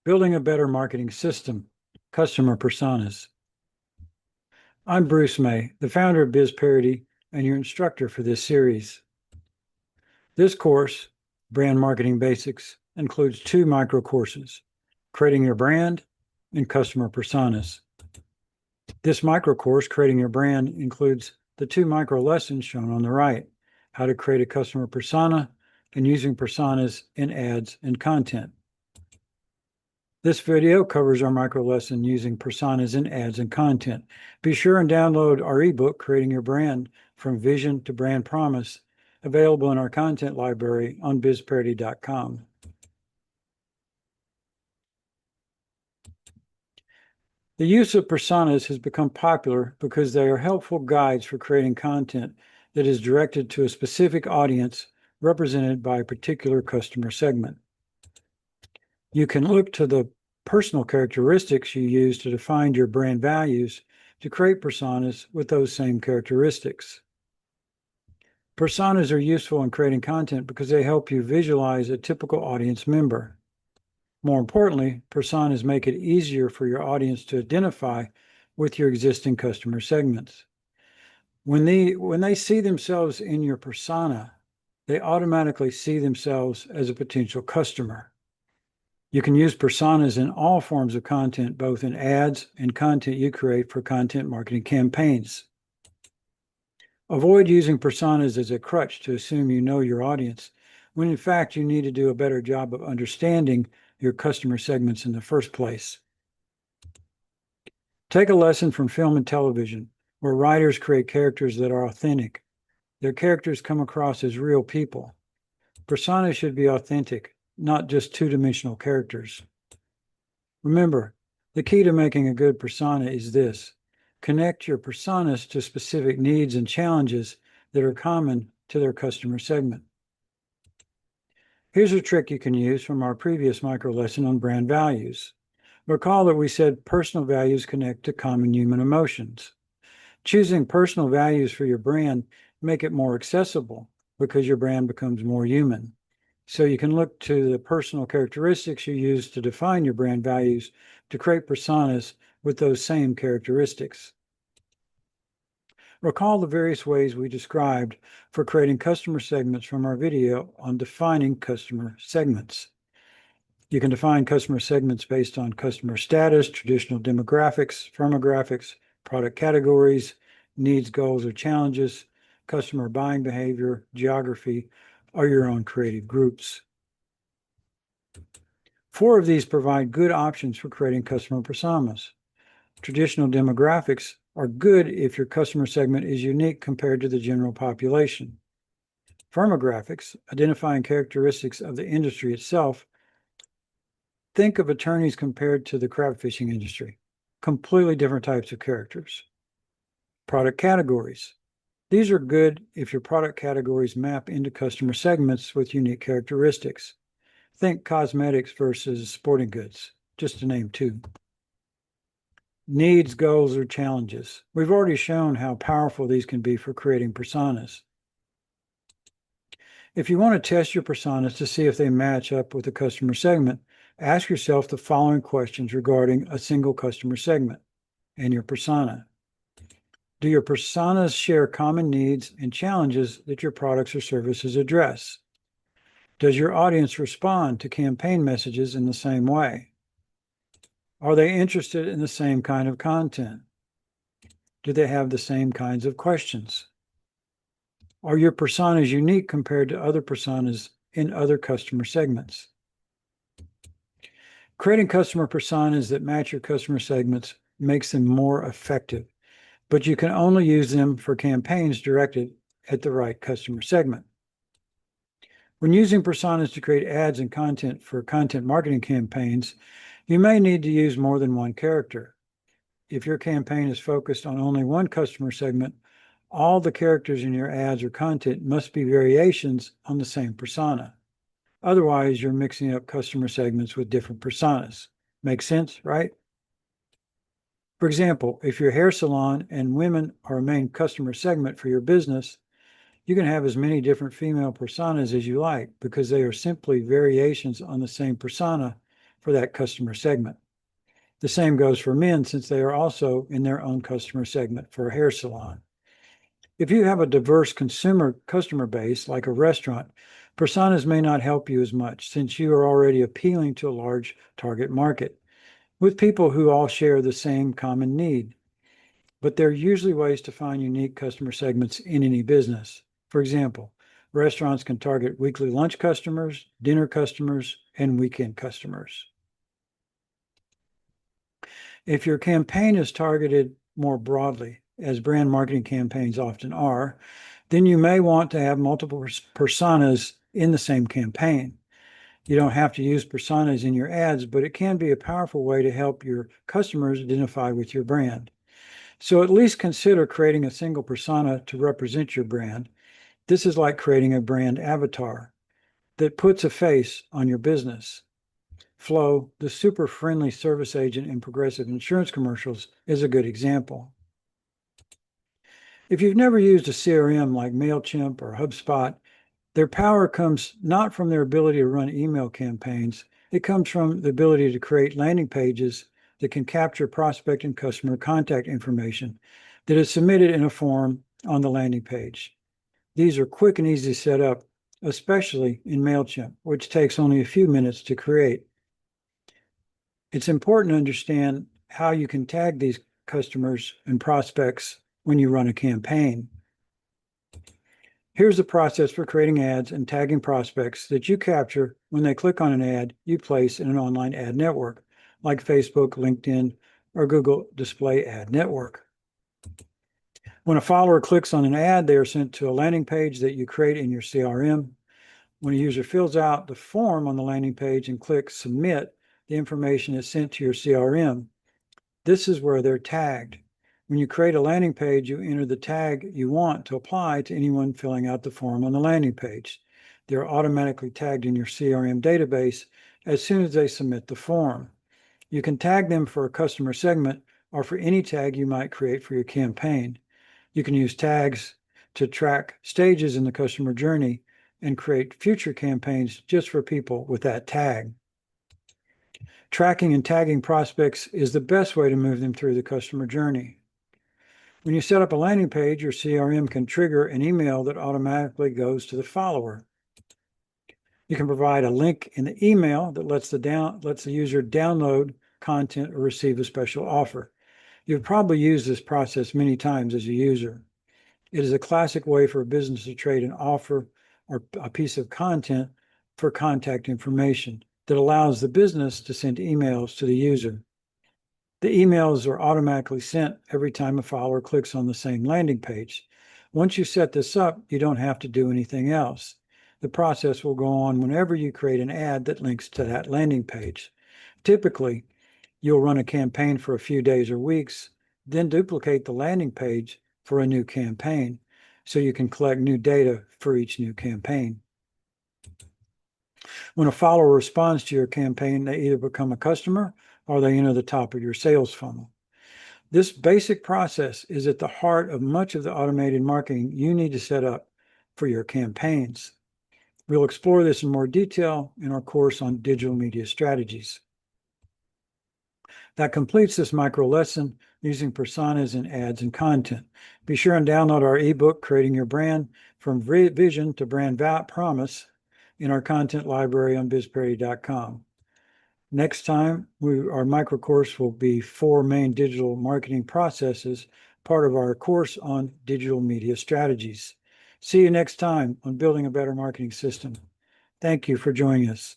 Building a better marketing system, customer personas. I'm Bruce May, the founder of Bizperity and your instructor for this series. This course, Brand Marketing Basics, includes two micro courses, Creating Your Brand and Customer Personas. This micro course, Creating Your Brand, includes the two micro lessons shown on the right, how to create a customer persona and using personas in ads and content. This video covers our micro lesson using personas in ads and content. Be sure and download our ebook, Creating Your Brand from Vision to Brand Promise, available in our content library on bizperity.com. The use of personas has become popular because they are helpful guides for creating content that is directed to a specific audience represented by a particular customer segment. You can look to the personal characteristics you use to define your brand values to create personas with those same characteristics. Personas are useful in creating content because they help you visualize a typical audience member. More importantly, personas make it easier for your audience to identify with your existing customer segments. When they see themselves in your persona, they automatically see themselves as a potential customer. You can use personas in all forms of content, both in ads and content you create for content marketing campaigns. Avoid using personas as a crutch to assume you know your audience, when in fact you need to do a better job of understanding your customer segments in the first place. Take a lesson from film and television, where writers create characters that are authentic. Their characters come across as real people. Personas should be authentic, not just two-dimensional characters. Remember, the key to making a good persona is this: connect your personas to specific needs and challenges that are common to their customer segment. Here's a trick you can use from our previous micro lesson on brand values. Recall that we said personal values connect to common human emotions. Choosing personal values for your brand make it more accessible because your brand becomes more human. So you can look to the personal characteristics you use to define your brand values to create personas with those same characteristics. Recall the various ways we described for creating customer segments from our video on defining customer segments. You can define customer segments based on customer status, traditional demographics, firmographics, product categories, needs, goals, or challenges, customer buying behavior, geography, or your own creative groups. 4 of these provide good options for creating customer personas. Traditional demographics are good if your customer segment is unique compared to the general population. Firmographics, identifying characteristics of the industry itself. Think of attorneys compared to the crab fishing industry. Completely different types of characters. Product categories. These are good if your product categories map into customer segments with unique characteristics. Think cosmetics versus sporting goods, just to name 2. Needs, goals, or challenges. We've already shown how powerful these can be for creating personas. If you want to test your personas to see if they match up with the customer segment, ask yourself the following questions regarding a single customer segment and your persona. Do your personas share common needs and challenges that your products or services address? Does your audience respond to campaign messages in the same way? Are they interested in the same kind of content? Do they have the same kinds of questions? Are your personas unique compared to other personas in other customer segments? Creating customer personas that match your customer segments makes them more effective, but you can only use them for campaigns directed at the right customer segment. When using personas to create ads and content for content marketing campaigns, you may need to use more than one character. If your campaign is focused on only one customer segment, all the characters in your ads or content must be variations on the same persona. Otherwise, you're mixing up customer segments with different personas. Make sense, right? For example, if your hair salon and women are a main customer segment for your business, you can have as many different female personas as you like because they are simply variations on the same persona for that customer segment. The same goes for men, since they are also in their own customer segment for a hair salon. If you have a diverse customer base, like a restaurant, personas may not help you as much, since you are already appealing to a large target market with people who all share the same common need. But there are usually ways to find unique customer segments in any business. For example, restaurants can target weekly lunch customers, dinner customers, and weekend customers. If your campaign is targeted more broadly, as brand marketing campaigns often are, then you may want to have multiple personas in the same campaign. You don't have to use personas in your ads, but it can be a powerful way to help your customers identify with your brand. So at least consider creating a single persona to represent your brand. This is like creating a brand avatar that puts a face on your business. Flo, the super friendly service agent in Progressive insurance commercials, is a good example. If you've never used a CRM like MailChimp or HubSpot, their power comes not from their ability to run email campaigns. It comes from the ability to create landing pages that can capture prospect and customer contact information that is submitted in a form on the landing page. These are quick and easy to set up, especially in MailChimp, which takes only a few minutes to create. It's important to understand how you can tag these customers and prospects when you run a campaign. Here's the process for creating ads and tagging prospects that you capture when they click on an ad you place in an online ad network, like Facebook, LinkedIn, or Google Display Ad Network. When a follower clicks on an ad, they are sent to a landing page that you create in your CRM. When a user fills out the form on the landing page and clicks Submit, the information is sent to your CRM. This is where they're tagged. When you create a landing page, you enter the tag you want to apply to anyone filling out the form on the landing page. They're automatically tagged in your CRM database as soon as they submit the form. You can tag them for a customer segment or for any tag you might create for your campaign. You can use tags to track stages in the customer journey and create future campaigns just for people with that tag. Tracking and tagging prospects is the best way to move them through the customer journey. When you set up a landing page, your CRM can trigger an email that automatically goes to the follower. You can provide a link in the email that lets the user download content or receive a special offer. You've probably used this process many times as a user. It is a classic way for a business to trade an offer or a piece of content for contact information that allows the business to send emails to the user. The emails are automatically sent every time a follower clicks on the same landing page. Once you set this up, you don't have to do anything else. The process will go on whenever you create an ad that links to that landing page. Typically, you'll run a campaign for a few days or weeks, then duplicate the landing page for a new campaign, so you can collect new data for each new campaign. When a follower responds to your campaign, they either become a customer or they enter the top of your sales funnel. This basic process is at the heart of much of the automated marketing you need to set up for your campaigns. We'll explore this in more detail in our course on digital media strategies. That completes this micro lesson using personas in ads and content. Be sure and download our ebook, Creating Your Brand from Vision to Brand Promise, in our content library on bizperity.com. Next time, our micro course will be 4 main digital marketing processes, part of our course on digital media strategies. See you next time on Building a Better Marketing System. Thank you for joining us.